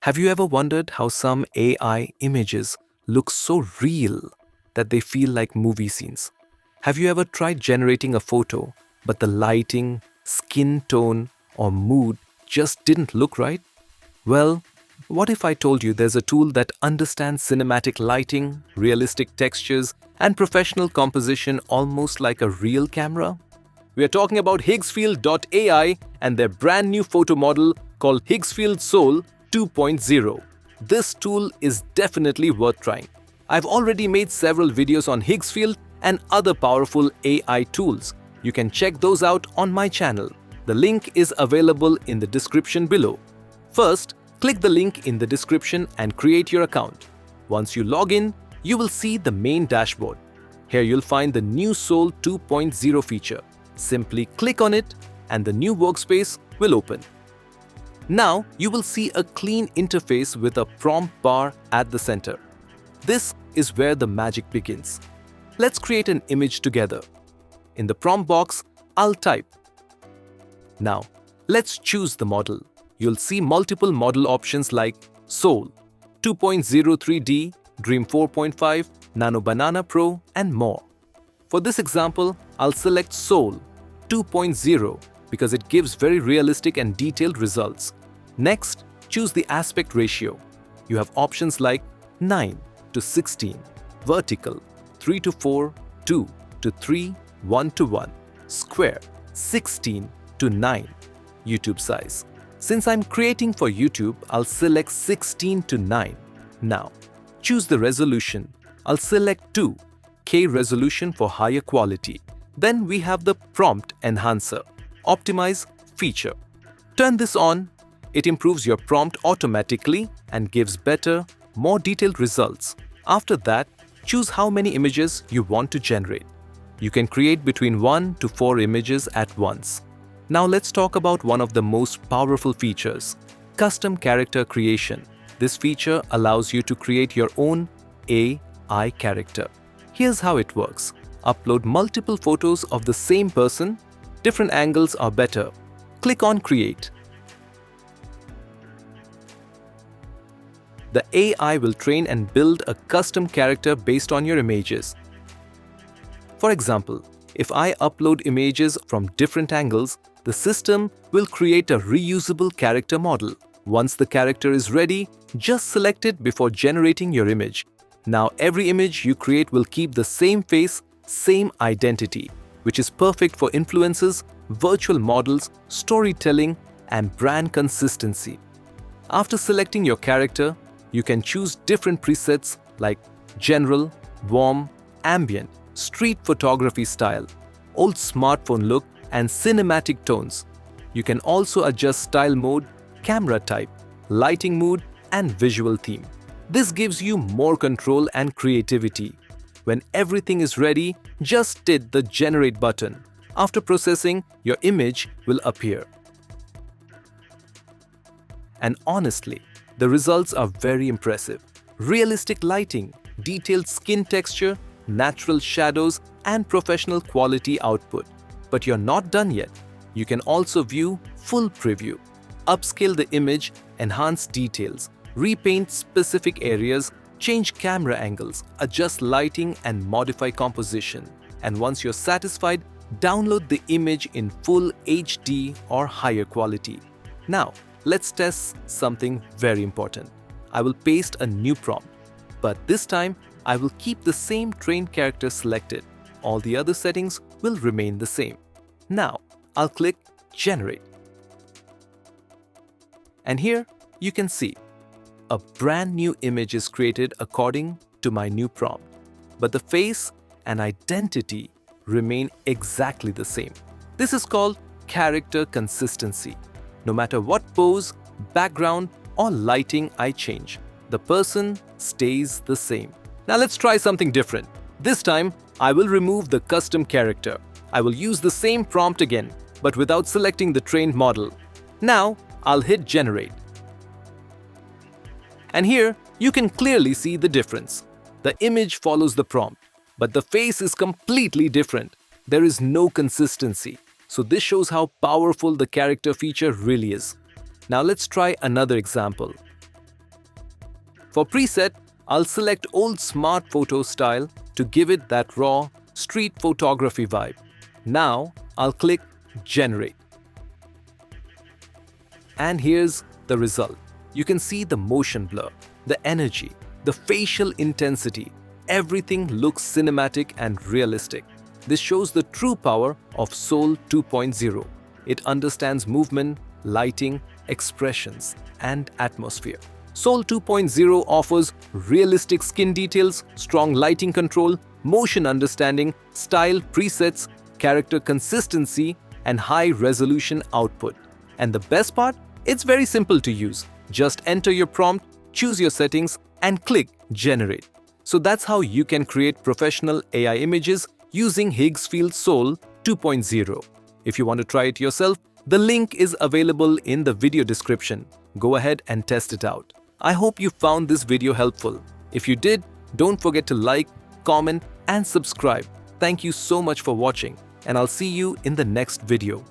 Have you ever wondered how some AI images look so real that they feel like movie scenes? Have you ever tried generating a photo, but the lighting, skin tone, or mood just didn't look right? Well, what if I told you there's a tool that understands cinematic lighting, realistic textures, and professional composition almost like a real camera? We are talking about Higgsfield.ai and their brand new photo model called Higgsfield Soul 2.0. This tool is definitely worth trying. I've already made several videos on Higgsfield and other powerful AI tools. You can check those out on my channel. The link is available in the description below. First, click the link in the description and create your account. Once you log in, you will see the main dashboard. Here you'll find the new Soul 2.0 feature. Simply click on it and the new workspace will open. Now you will see a clean interface with a prompt bar at the center. This is where the magic begins. Let's create an image together. In the prompt box, I'll type. Now, let's choose the model. You'll see multiple model options like Soul, 2.03D, Dream 4.5, Nano Banana Pro, and more. For this example, I'll select Soul 2.0 because it gives very realistic and detailed results. Next, choose the aspect ratio. You have options like 9:16, vertical, 3:4, 2:3, 1:1, square, 16:9, YouTube size. Since I'm creating for YouTube, I'll select 16:9. Now, choose the resolution. I'll select 2K resolution for higher quality. Then we have the prompt enhancer, optimize feature. Turn this on. It improves your prompt automatically and gives better, more detailed results. After that, choose how many images you want to generate. You can create between 1 to 4 images at once. Now let's talk about one of the most powerful features, custom character creation. This feature allows you to create your own AI character. Here's how it works. Upload multiple photos of the same person. Different angles are better. Click on Create. The AI will train and build a custom character based on your images. For example, if I upload images from different angles, the system will create a reusable character model. Once the character is ready, just select it before generating your image. Now every image you create will keep the same face, same identity, which is perfect for influencers, virtual models, storytelling, and brand consistency. After selecting your character, you can choose different presets like general, warm, ambient, street photography style, old smartphone look, and cinematic tones. You can also adjust style mode, camera type, lighting mood, and visual theme. This gives you more control and creativity. When everything is ready, just hit the Generate button. After processing, your image will appear. And honestly, the results are very impressive. Realistic lighting, detailed skin texture, natural shadows, and professional quality output. But you're not done yet. You can also view full preview, upscale the image, enhance details, repaint specific areas, change camera angles, adjust lighting, and modify composition. And once you're satisfied, download the image in full HD or higher quality. Now, let's test something very important. I will paste a new prompt, but this time I will keep the same trained character selected. All the other settings will remain the same. Now, I'll click Generate. And here you can see a brand new image is created according to my new prompt, but the face and identity remain exactly the same. This is called character consistency. No matter what pose, background, or lighting I change, the person stays the same. Now let's try something different. This time, I will remove the custom character. I will use the same prompt again, but without selecting the trained model. Now, I'll hit Generate. And here, you can clearly see the difference. The image follows the prompt, but the face is completely different. There is no consistency. So this shows how powerful the character feature really is. Now let's try another example. For preset, I'll select old smart photo style to give it that raw, street photography vibe. Now, I'll click Generate. And here's the result. You can see the motion blur, the energy, the facial intensity. Everything looks cinematic and realistic. This shows the true power of Soul 2.0. It understands movement, lighting, expressions, and atmosphere. Soul 2.0 offers realistic skin details, strong lighting control, motion understanding, style presets, character consistency, and high-resolution output. And the best part? It's very simple to use. Just enter your prompt, choose your settings, and click Generate. So that's how you can create professional AI images using Higgsfield Soul 2.0. If you want to try it yourself, the link is available in the video description. Go ahead and test it out. I hope you found this video helpful. If you did, don't forget to like, comment, and subscribe. Thank you so much for watching, and I'll see you in the next video.